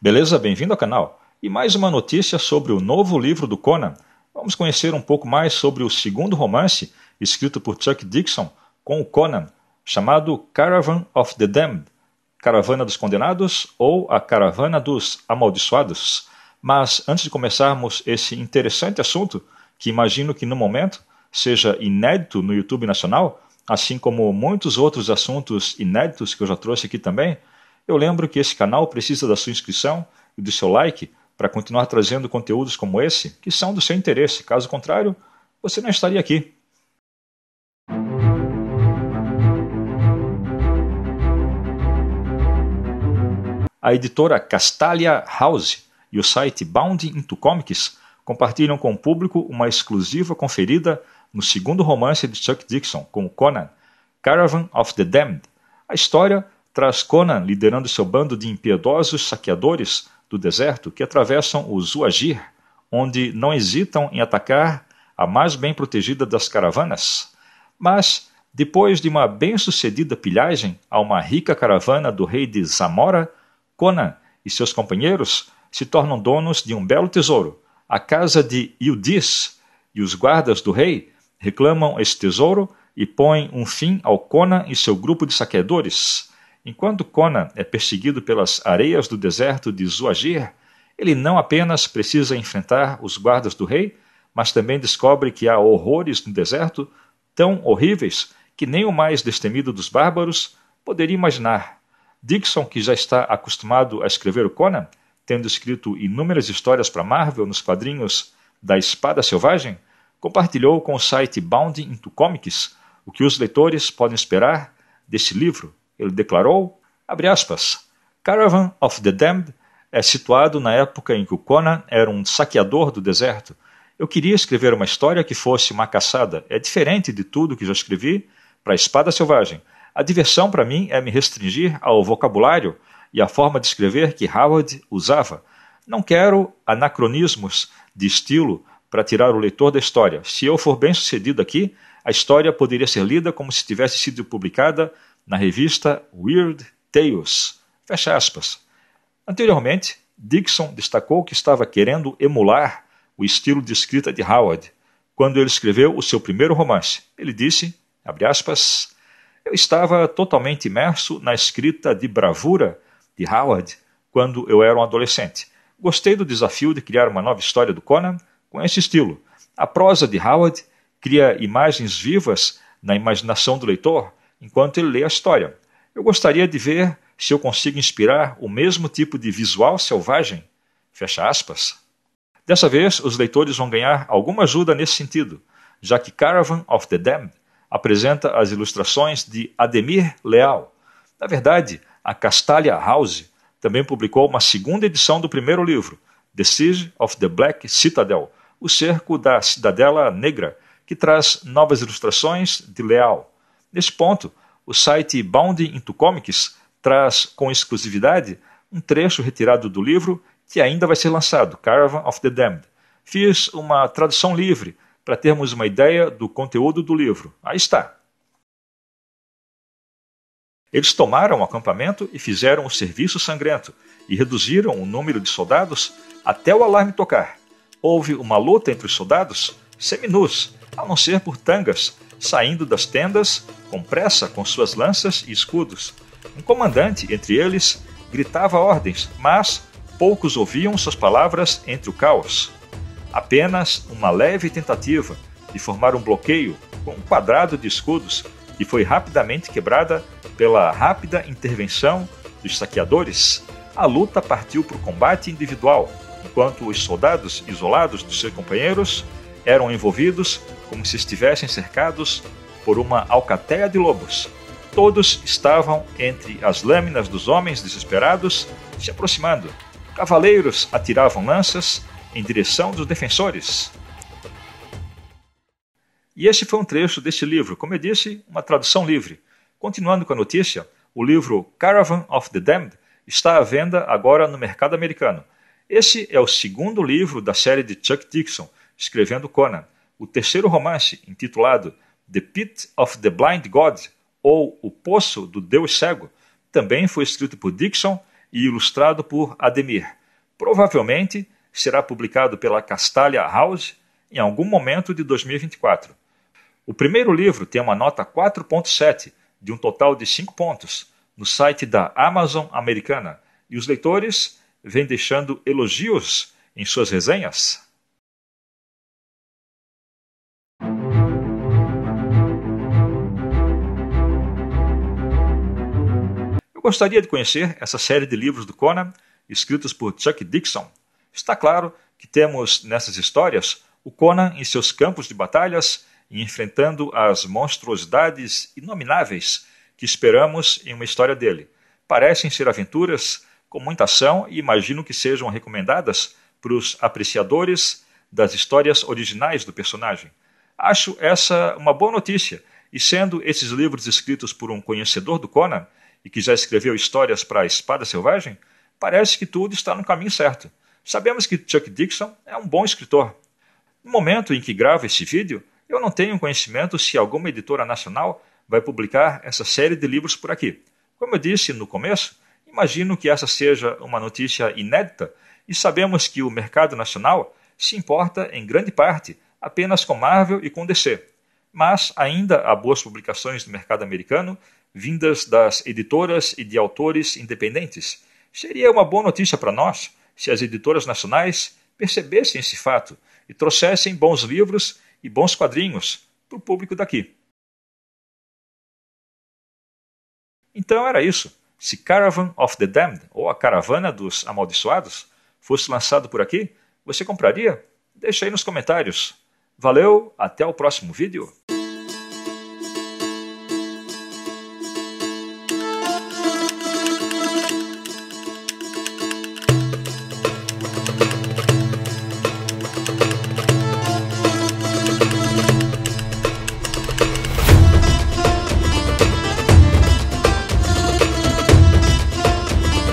Beleza? Bem-vindo ao canal. E mais uma notícia sobre o novo livro do Conan. Vamos conhecer um pouco mais sobre o segundo romance escrito por Chuck Dixon com o Conan, chamado Caravan of the Damned, Caravana dos Condenados ou a Caravana dos Amaldiçoados. Mas antes de começarmos esse interessante assunto, que imagino que no momento seja inédito no YouTube nacional, assim como muitos outros assuntos inéditos que eu já trouxe aqui também, eu lembro que esse canal precisa da sua inscrição e do seu like para continuar trazendo conteúdos como esse, que são do seu interesse. Caso contrário, você não estaria aqui. A editora Castalia House e o site Bound into Comics compartilham com o público uma exclusiva conferida no segundo romance de Chuck Dixon, com o Conan, Caravan of the Damned. A história traz Conan liderando seu bando de impiedosos saqueadores do deserto que atravessam o Zuagir, onde não hesitam em atacar a mais bem protegida das caravanas. Mas, depois de uma bem-sucedida pilhagem a uma rica caravana do rei de Zamora, Conan e seus companheiros se tornam donos de um belo tesouro, a casa de Ildis, e os guardas do rei reclamam esse tesouro e põem um fim ao Conan e seu grupo de saqueadores. Enquanto Conan é perseguido pelas areias do deserto de Zuagir, ele não apenas precisa enfrentar os guardas do rei, mas também descobre que há horrores no deserto tão horríveis que nem o mais destemido dos bárbaros poderia imaginar. Dixon, que já está acostumado a escrever o Conan, tendo escrito inúmeras histórias para Marvel nos quadrinhos da Espada Selvagem, compartilhou com o site Bound into Comics o que os leitores podem esperar desse livro. Ele declarou, abre aspas, Caravan of the Damned é situado na época em que o Conan era um saqueador do deserto. Eu queria escrever uma história que fosse uma caçada. É diferente de tudo que já escrevi para a Espada Selvagem. A diversão para mim é me restringir ao vocabulário e à forma de escrever que Howard usava. Não quero anacronismos de estilo para tirar o leitor da história. Se eu for bem sucedido aqui, a história poderia ser lida como se tivesse sido publicada na revista Weird Tales. Fecha aspas. Anteriormente, Dixon destacou que estava querendo emular o estilo de escrita de Howard quando ele escreveu o seu primeiro romance. Ele disse, abre aspas, eu estava totalmente imerso na escrita de bravura de Howard quando eu era um adolescente. Gostei do desafio de criar uma nova história do Conan com esse estilo. A prosa de Howard cria imagens vivas na imaginação do leitor enquanto ele lê a história. Eu gostaria de ver se eu consigo inspirar o mesmo tipo de visual selvagem. Fecha aspas. Dessa vez, os leitores vão ganhar alguma ajuda nesse sentido, já que Caravan of the Damned apresenta as ilustrações de Ademir Leal. Na verdade, a Castalia House também publicou uma segunda edição do primeiro livro, The Siege of the Black Citadel, o cerco da Cidadela Negra, que traz novas ilustrações de Leal. Nesse ponto, o site Bound into Comics traz com exclusividade um trecho retirado do livro que ainda vai ser lançado, Caravan of the Damned. Fiz uma tradução livre para termos uma ideia do conteúdo do livro. Aí está. Eles tomaram o acampamento e fizeram o serviço sangrento e reduziram o número de soldados até o alarme tocar. Houve uma luta entre os soldados, seminus, a não ser por tangas, saindo das tendas com pressa com suas lanças e escudos. Um comandante entre eles gritava ordens, mas poucos ouviam suas palavras entre o caos. Apenas uma leve tentativa de formar um bloqueio com um quadrado de escudos que foi rapidamente quebrada pela rápida intervenção dos saqueadores. A luta partiu para o combate individual, enquanto os soldados isolados dos seus companheiros eram envolvidos como se estivessem cercados por uma alcateia de lobos. Todos estavam entre as lâminas dos homens desesperados, se aproximando. Cavaleiros atiravam lanças em direção dos defensores. E este foi um trecho deste livro, como eu disse, uma tradução livre. Continuando com a notícia, o livro Caravan of the Damned está à venda agora no mercado americano. Esse é o segundo livro da série de Chuck Dixon, escrevendo Conan. O terceiro romance, intitulado The Pit of the Blind God, ou O Poço do Deus Cego, também foi escrito por Dixon e ilustrado por Ademir. Provavelmente será publicado pela Castalia House em algum momento de 2024. O primeiro livro tem uma nota 4.7, de um total de 5 pontos, no site da Amazon americana, e os leitores vêm deixando elogios em suas resenhas. Eu gostaria de conhecer essa série de livros do Conan, escritos por Chuck Dixon. Está claro que temos nessas histórias o Conan em seus campos de batalhas e enfrentando as monstruosidades inomináveis que esperamos em uma história dele. Parecem ser aventuras com muita ação e imagino que sejam recomendadas para os apreciadores das histórias originais do personagem. Acho essa uma boa notícia, e sendo esses livros escritos por um conhecedor do Conan e que já escreveu histórias para a Espada Selvagem, parece que tudo está no caminho certo. Sabemos que Chuck Dixon é um bom escritor. No momento em que gravo esse vídeo, eu não tenho conhecimento se alguma editora nacional vai publicar essa série de livros por aqui. Como eu disse no começo, imagino que essa seja uma notícia inédita e sabemos que o mercado nacional se importa em grande parte apenas com Marvel e com DC. Mas ainda há boas publicações do mercado americano vindas das editoras e de autores independentes. Seria uma boa notícia para nós se as editoras nacionais percebessem esse fato e trouxessem bons livros e bons quadrinhos para o público daqui. Então era isso. Se Caravan of the Damned, ou A Caravana dos Amaldiçoados, fosse lançado por aqui, você compraria? Deixa aí nos comentários. Valeu, até o próximo vídeo.